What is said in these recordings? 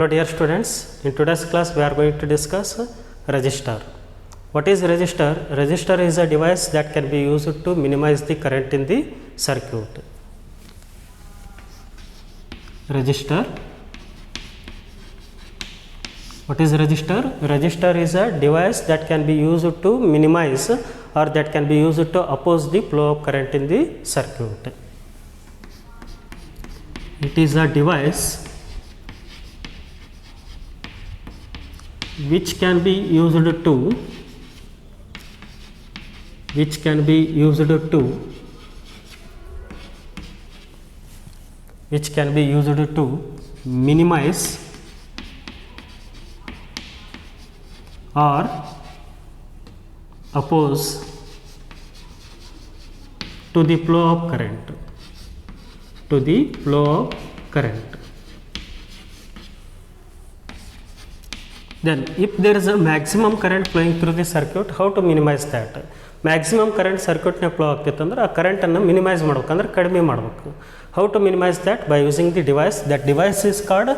Hello dear students, in today's class we are going to discuss resistor. What is resistor? Resistor is a device that can be used to minimize the current in the circuit. Resistor. What is resistor? Resistor is a device that can be used to minimize or that can be used to oppose the flow of current in the circuit. It is a device which can be used to minimize or oppose to the flow of current. Then if there is a maximum current flowing through the circuit, how to minimize that? Maximum current circuit ne flow ಆಗ್ತಿತ್ತು ಅಂದ್ರೆ ಆ current ಅನ್ನು minimise ಮಾಡಬೇಕಂದ್ರೆ ಕಡಿಮೆ ಮಾಡಬೇಕು. How to minimize that? By using the device. That device is called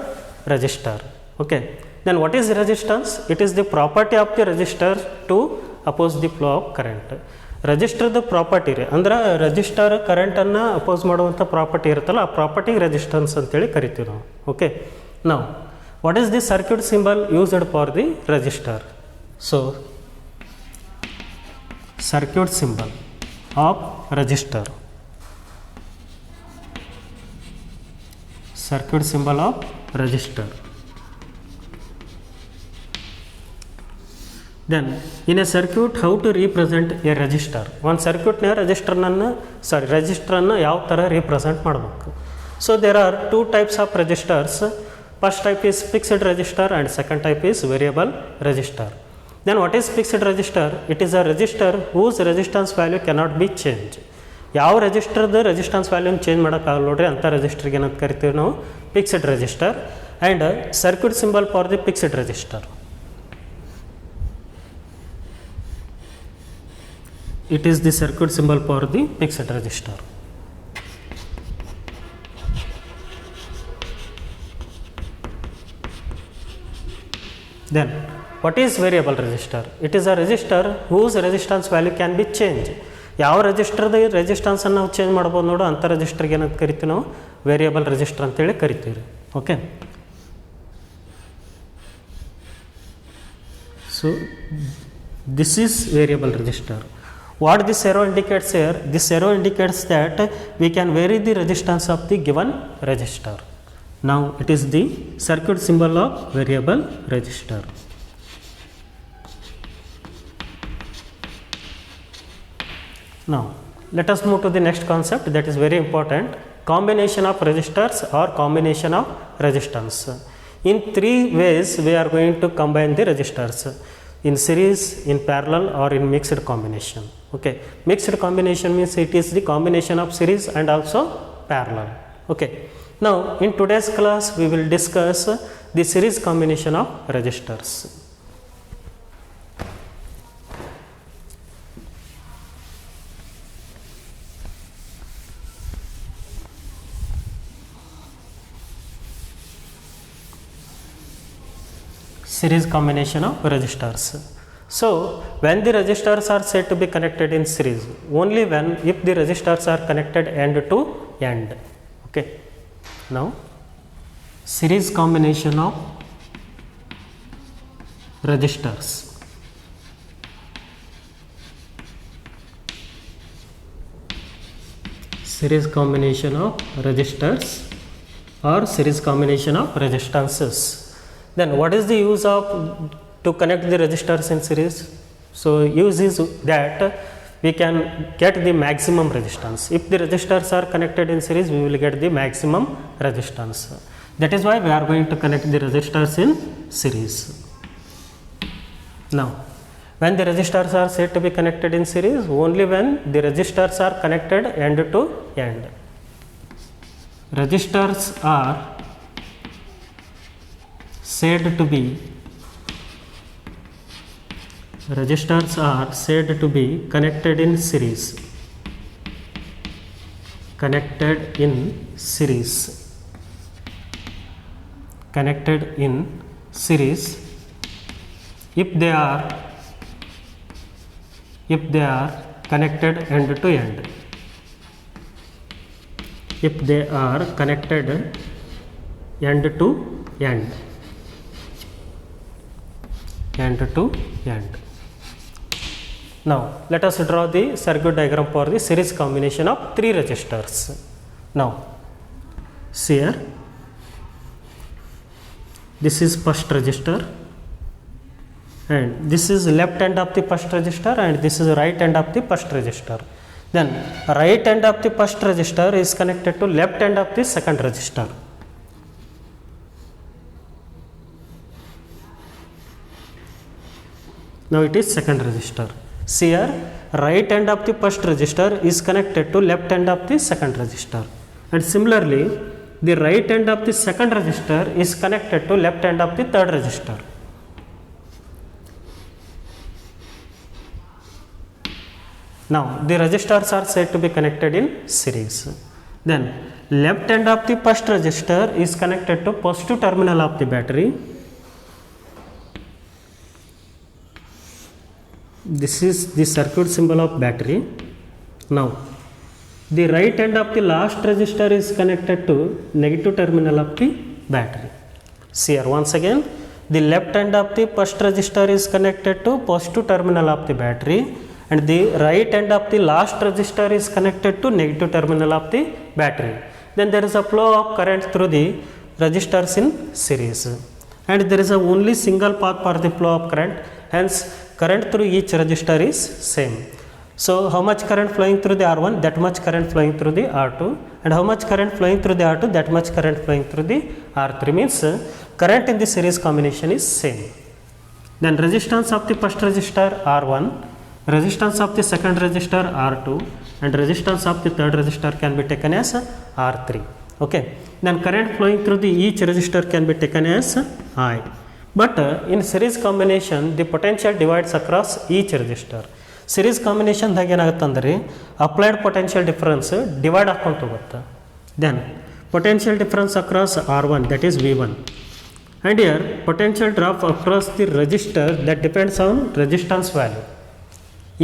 resistor. Okay. Then what is resistance? It is the property of the resistor to oppose the flow of current. Resistor the property ಅಂದ್ರೆ register current ಅನ್ನು oppose ಮಾಡುವಂಥ property ಇರುತ್ತಲ್ಲ, ಆ property resistance ಅಂತೇಳಿ ಕರಿತೀವಿ ನಾವು. Okay. ನಾವು what is the circuit symbol used for the resistor? So circuit symbol of resistor. Circuit symbol of resistor. Then in a circuit, how to represent a resistor? One circuit ne resistor ಅನ್ನು ಯಾವ ಥರ represent ಮಾಡಬೇಕು? So there are two types of resistors. First type is fixed resistor and second type is variable resistor. Then what is fixed resistor? It is a resistor whose resistance value cannot be changed. ಯಾವ ರೆಜಿಸ್ಟರ್ದು resistance ವ್ಯಾಲ್ಯೂನ change ಮಾಡೋಕ್ಕಾಗಲ್ಲ ನೋಡ್ರಿ, ಅಂಥ ರೆಜಿಸ್ಟರ್ಗೆ ಏನಂತ ಕರಿತೀವಿ ನಾವು? Fixed register. And circuit symbol for the fixed register. It is the circuit symbol for the fixed resistor. Then what is variable resistor? It is a resistor whose resistance value can be changed. ಯಾವ ರೆಜಿಸ್ಟರ್ದ ರೆಸಿಸ್ಟೆನ್ಸನ್ನು ನಾವು change ಮಾಡ್ಬೋದು ನೋಡು, ಅಂಥ ರೆಜಿಸ್ಟರ್ಗೆ ಏನಂತ ಕರಿತೀವಿ ನಾವು? Variable register ಅಂತೇಳಿ ಕರಿತೀವಿ. Okay. So this is variable register. What this arrow indicates here? This arrow indicates that we can vary the resistance of the given resistor. Now it is the circuit symbol of variable resistor. Now let us move to the next concept that is very important: combination of resistors or combination of resistance. In three ways we are going to combine the resistors: in series, in parallel, or in mixed combination. Okay, mixed combination means it is the combination of series and also parallel. Okay, now in today's class we will discuss the series combination of resistors. Series combination of resistors. So when the resistors are said to be connected in series, only when if the resistors are connected end to end. Okay. Now series combination of resistors. Series combination of resistors or series combination of resistances. Then what is the use of to connect the resistors in series? So use is that we can get the maximum resistance. If the resistors are connected in series, we will get the maximum resistance. That is why we are going to connect the resistors in series. Now when the resistors are said to be connected in series, only when the resistors are connected end to end. Resistors are said to be connected in series. connected in series if they are connected end to end. If they are connected end to end. Now let us draw the circuit diagram for the series combination of 3 resistors. Now see here, this is first resistor and this is left end of the first resistor and this is right end of the first resistor. Then right end of the first resistor is connected to left end of the second resistor. Now it is second resistor. See here, right end of the first resistor is connected to left end of the second resistor, and similarly the right end of the second resistor is connected to left end of the third resistor. Now the resistors are said to be connected in series. Then left end of the first resistor is connected to positive terminal of the battery. This is the circuit symbol of battery. Now the right end of the last resistor is connected to negative terminal of the battery. See here once again, the left end of the first resistor is connected to positive terminal of the battery and the right end of the last resistor is connected to negative terminal of the battery. Then there is a flow of current through the resistors in series and there is a only single path for the flow of current, hence current through each resistor is same. So how much current flowing through the R1, that much current flowing through the R2, and how much current flowing through the R2, that much current flowing through the R3, means current in the series combination is same. Then resistance of the first resistor R1, resistance of the second resistor R2 and resistance of the third resistor can be taken as R3. Okay. Then current flowing through the each resistor can be taken as I. But in series combination the potential divides across each resistor. Series combination ದಾಗ ಏನಾಗುತ್ತಂದ್ರೆ applied potential difference divide ಆಕ್ಕೊಂತ ಹೋಗುತ್ತೆ. Then potential difference across R1, that is V1, and here potential drop across the resistor that depends on resistance value.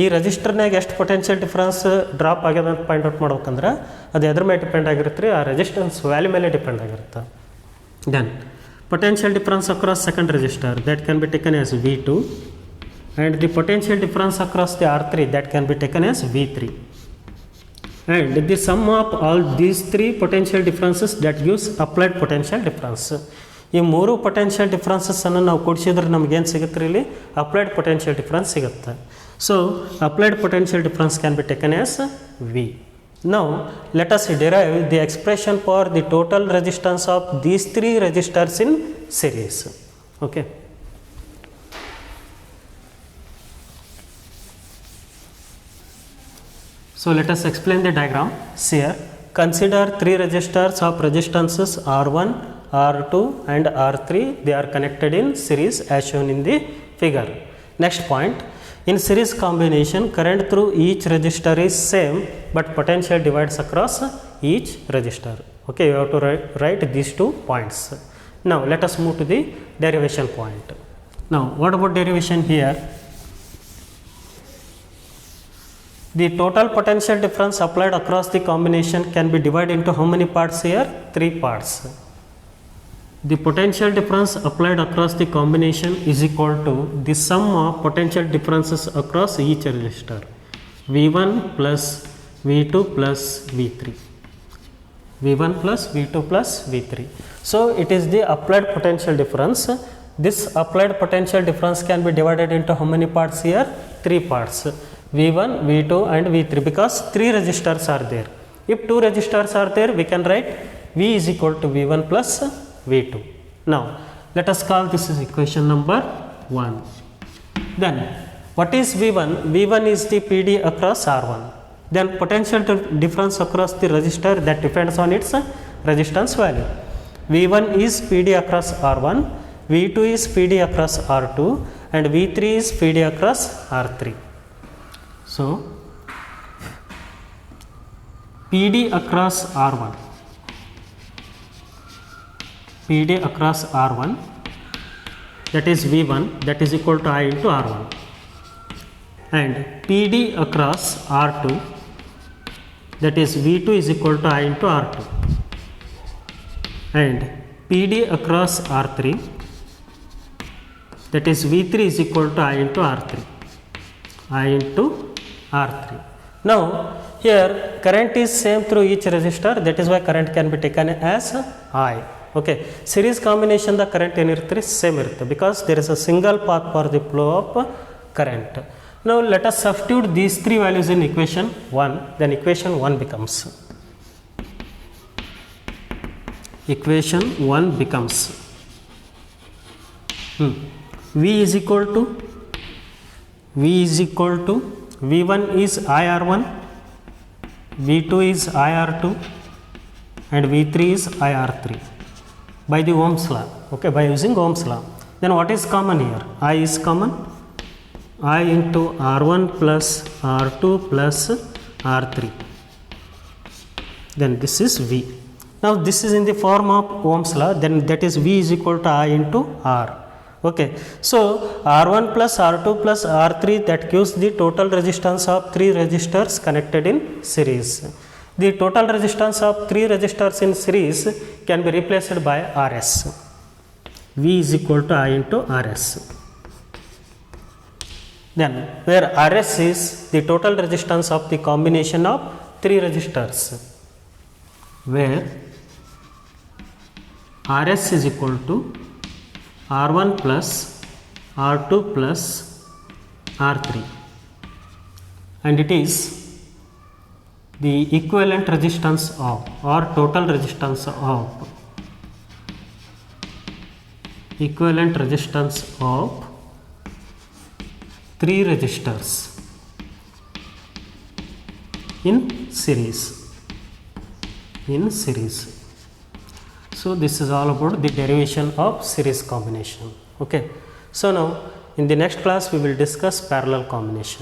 ಈ ರೆಜಿಸ್ಟರ್ನಾಗ ಎಷ್ಟು potential difference drop ಆಗ್ಯದ ಅಂತ point out ಮಾಡ್ಬೇಕಂದ್ರೆ ಅದು ಎದ್ರ ಮೇಲೆ ಡಿಪೆಂಡ್ ಆಗಿರುತ್ತೆ ರೀ, ಆ ರೆಸಿಸ್ಟೆನ್ಸ್ ವ್ಯಾಲ್ಯೂ ಮೇಲೆ ಡಿಪೆಂಡ್ ಆಗಿರುತ್ತೆ. Then potential difference across second resistor that can be taken as V2 and the potential difference across the R3 that can be taken as V3, and the sum of all these three potential differences that gives applied potential difference. ಈ ಮೂರು potential differences ಅನ್ನು ನಾವು ಕೊಡಿಸಿದ್ರೆ ನಮಗೇನು ಸಿಗುತ್ತೆ ಇಲ್ಲಿ applied potential difference ಸಿಗುತ್ತೆ. So applied potential difference can be taken as V. Now let us derive the expression for the total resistance of these three resistors in series. Okay. So let us explain the diagram. See here, consider three resistors of resistances R1, R2 and R3. They are connected in series as shown in the figure. Next point, in series combination current through each resistor is same but potential divides across each resistor. Okay, you have to write these 2 points. Now let us move to the derivation point. Now what about derivation here? The total potential difference applied across the combination can be divided into how many parts here? 3 parts. The potential difference applied across the combination is equal to the sum of potential differences across each resistor, V1 plus V2 plus V3, V1 plus V2 plus V3. So it is the applied potential difference. This applied potential difference can be divided into how many parts here? 3 parts, V1, V2 and V3, because 3 resistors are there. If 2 resistors are there, we can write V is equal to V1 plus V2. Now let us call this is equation number 1. Then what is V1? V1 is the PD across R1. Then potential difference across the resistor that depends on its resistance value. V1 is PD across R1, V2 is PD across R2 and V3 is PD across R3. So PD across R1 PD across R1, that is V1, that is equal to I into R1, and PD across R2, that is V2 is equal to I into R2, and PD across R3, that is V3 is equal to I into R3, I into R3. Now here current is same through each resistor, that is why current can be taken as I. Okay, series combination the current ಏನಿರುತ್ತೆ same ಇರುತ್ತೆ because there is a single path for the flow of current. Now let us substitute these three values in equation 1, then equation 1 becomes V is equal to V1 is IR1, V2 is IR2, and V3 is IR3 by the Ohm's law, okay, by using Ohm's law. Then what is common here? I is common, I into R1 plus R2 plus R3, then this is V. Now this is in the form of Ohm's law, then that is V is equal to I into R. Okay, so R1 plus R2 plus R3, that gives the total resistance of 3 resistors connected in series. The total resistance of 3 resistors in series can be replaced by RS. V is equal to I into RS. Then where RS is the total resistance of the combination of 3 resistors, where RS is equal to R1 plus R2 plus R3, and it is the equivalent resistance of, or total resistance of, equivalent resistance of 3 resistors in series. So this is all about the derivation of series combination. Okay, so now in the next class we will discuss parallel combination.